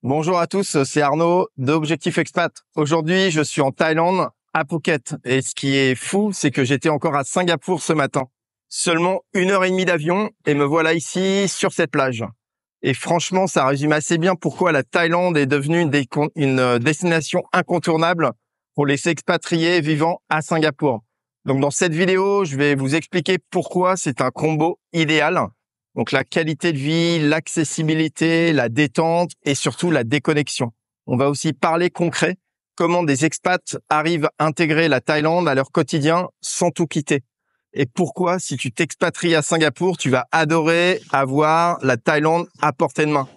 Bonjour à tous, c'est Arnaud d'Objectif Expat. Aujourd'hui, je suis en Thaïlande, à Phuket. Et ce qui est fou, c'est que j'étais encore à Singapour ce matin. Seulement 1h30 d'avion et me voilà ici sur cette plage. Et franchement, ça résume assez bien pourquoi la Thaïlande est devenue une destination incontournable pour les expatriés vivant à Singapour. Donc dans cette vidéo, je vais vous expliquer pourquoi c'est un combo idéal. Donc la qualité de vie, l'accessibilité, la détente et surtout la déconnexion. On va aussi parler concret, comment des expats arrivent à intégrer la Thaïlande à leur quotidien sans tout quitter. Et pourquoi, si tu t'expatries à Singapour, tu vas adorer avoir la Thaïlande à portée de main.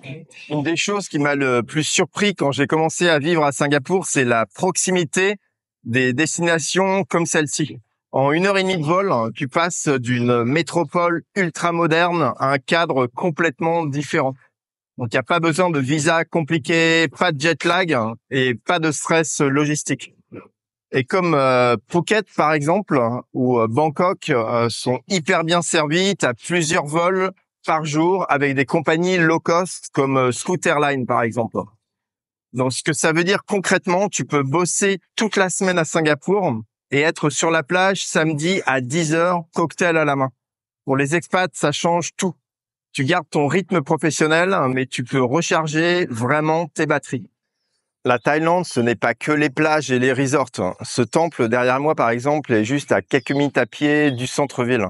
Une des choses qui m'a le plus surpris quand j'ai commencé à vivre à Singapour, c'est la proximité des destinations comme celle-ci. En 1h30 de vol, tu passes d'une métropole ultra moderne à un cadre complètement différent. Donc, il n'y a pas besoin de visa compliqué, pas de jet lag et pas de stress logistique. Et comme Phuket, par exemple, ou Bangkok sont hyper bien servis, tu as plusieurs vols par jour avec des compagnies low cost comme Scooterline, par exemple. Donc, ce que ça veut dire concrètement, tu peux bosser toute la semaine à Singapour et être sur la plage samedi à 10h, cocktail à la main. Pour les expats, ça change tout. Tu gardes ton rythme professionnel, mais tu peux recharger vraiment tes batteries. La Thaïlande, ce n'est pas que les plages et les resorts. Ce temple derrière moi, par exemple, est juste à quelques minutes à pied du centre-ville.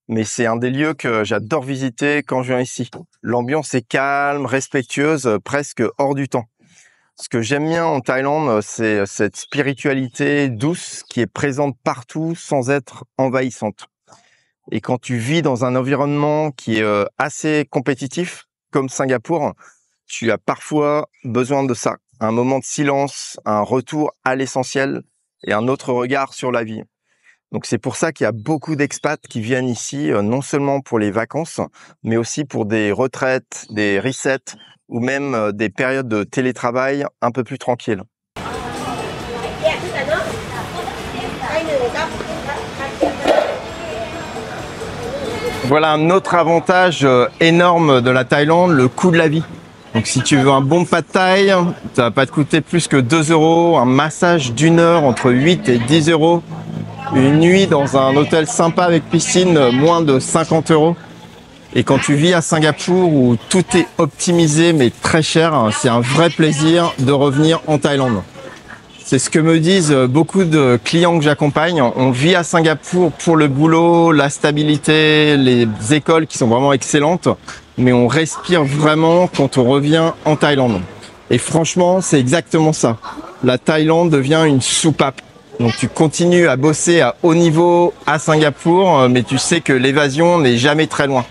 Mais c'est un des lieux que j'adore visiter quand je viens ici. L'ambiance est calme, respectueuse, presque hors du temps. Ce que j'aime bien en Thaïlande, c'est cette spiritualité douce qui est présente partout sans être envahissante. Et quand tu vis dans un environnement qui est assez compétitif, comme Singapour, tu as parfois besoin de ça. Un moment de silence, un retour à l'essentiel et un autre regard sur la vie. Donc c'est pour ça qu'il y a beaucoup d'expats qui viennent ici, non seulement pour les vacances, mais aussi pour des retraites, des resets, ou même des périodes de télétravail un peu plus tranquilles. Voilà un autre avantage énorme de la Thaïlande, le coût de la vie. Donc si tu veux un bon pad thaï, ça va pas te coûter plus que 2 €, un massage d'1 heure entre 8 et 10 €, une nuit dans un hôtel sympa avec piscine, moins de 50 €. Et quand tu vis à Singapour où tout est optimisé mais très cher, c'est un vrai plaisir de revenir en Thaïlande. C'est ce que me disent beaucoup de clients que j'accompagne. On vit à Singapour pour le boulot, la stabilité, les écoles qui sont vraiment excellentes, mais on respire vraiment quand on revient en Thaïlande. Et franchement, c'est exactement ça. La Thaïlande devient une soupape. Donc tu continues à bosser à haut niveau à Singapour, mais tu sais que l'évasion n'est jamais très loin.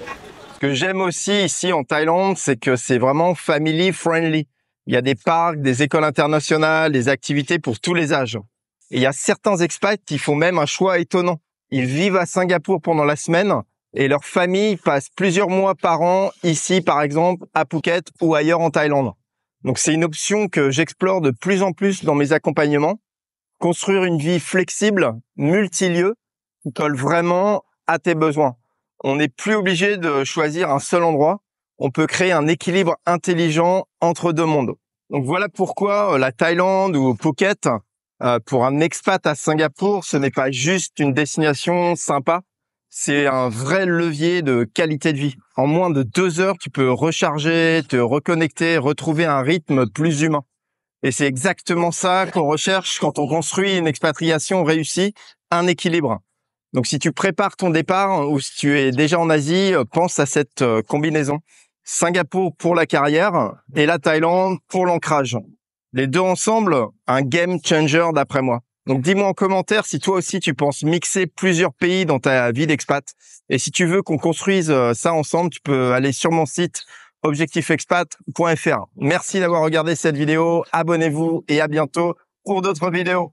Ce que j'aime aussi ici en Thaïlande, c'est que c'est vraiment family friendly. Il y a des parcs, des écoles internationales, des activités pour tous les âges. Et il y a certains expats qui font même un choix étonnant. Ils vivent à Singapour pendant la semaine et leur famille passe plusieurs mois par an ici, par exemple, à Phuket ou ailleurs en Thaïlande. Donc c'est une option que j'explore de plus en plus dans mes accompagnements. Construire une vie flexible, multilieu, qui colle vraiment à tes besoins. On n'est plus obligé de choisir un seul endroit. On peut créer un équilibre intelligent entre deux mondes. Donc voilà pourquoi la Thaïlande ou Phuket, pour un expat à Singapour, ce n'est pas juste une destination sympa. C'est un vrai levier de qualité de vie. En moins de 2 heures, tu peux recharger, te reconnecter, retrouver un rythme plus humain. Et c'est exactement ça qu'on recherche quand on construit une expatriation réussie, un équilibre. Donc, si tu prépares ton départ ou si tu es déjà en Asie, pense à cette combinaison. Singapour pour la carrière et la Thaïlande pour l'ancrage. Les deux ensemble, un game changer d'après moi. Donc, dis-moi en commentaire si toi aussi tu penses mixer plusieurs pays dans ta vie d'expat. Et si tu veux qu'on construise ça ensemble, tu peux aller sur mon site objectifexpat.fr. Merci d'avoir regardé cette vidéo. Abonnez-vous et à bientôt pour d'autres vidéos.